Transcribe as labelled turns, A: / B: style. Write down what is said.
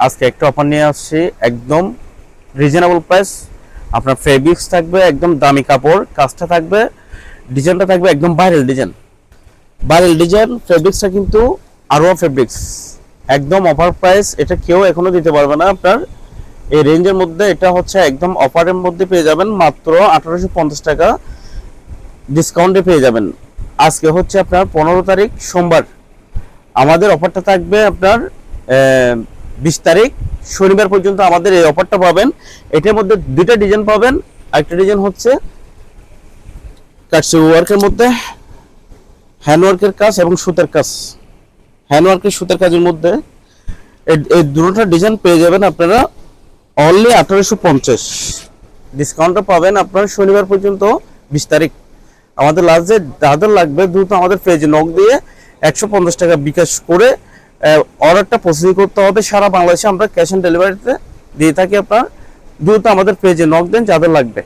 A: আজকে একটা অফার নিয়ে আসছি, একদম রিজনেবল প্রাইস। আপনার ফেব্রিক্স থাকবে একদম দামি কাপড়, কাজটা থাকবে, ডিজাইনটা থাকবে একদম ভাইরাল ডিজাইন। ফেব্রিক্সটা কিন্তু আরোয়া ফেব্রিক্স, একদম অফার প্রাইস। এটা কেউ এখনো দিতে পারবে না। আপনার এই রেঞ্জের মধ্যে এটা হচ্ছে একদম অফারের মধ্যে পেয়ে যাবেন, মাত্র 1850 টাকা ডিসকাউন্টে পেয়ে যাবেন। আজকে হচ্ছে আপনার 15 তারিখ সোমবার, আমাদের অফারটা থাকবে আপনার 20 তারিখ শনিবার পর্যন্ত আমাদের এই অফারটা পাবেন। এটার মধ্যে দুইটা ডিজাইন পাবেন। একটা ডিজাইন হচ্ছে কাটসি ওয়ার্কের মধ্যে হ্যান্ডওয়ার্কের কাজ এবং সুতার কাজ, হ্যান্ডওয়ার্কের সুতার কাজের মধ্যে এই দুটোটা ডিজাইন পেয়ে যাবেন আপনারা অনলি 1850। ডিসকাউন্টটা পাবেন আপনার শনিবার পর্যন্ত 20 তারিখ। আমাদের লাস্ট যে যাদের লাগবে দ্রুত আমাদের পেজে নক দিয়ে 150 টাকা বিকাশ করে অর্ডারটা প্রসেসিং করতে হবে। সারা বাংলাদেশে আমরা ক্যাশ অন ডেলিভারিতে দিয়ে থাকি। আপনার দ্রুত আমাদের পেজে নক দেন যাদের লাগবে।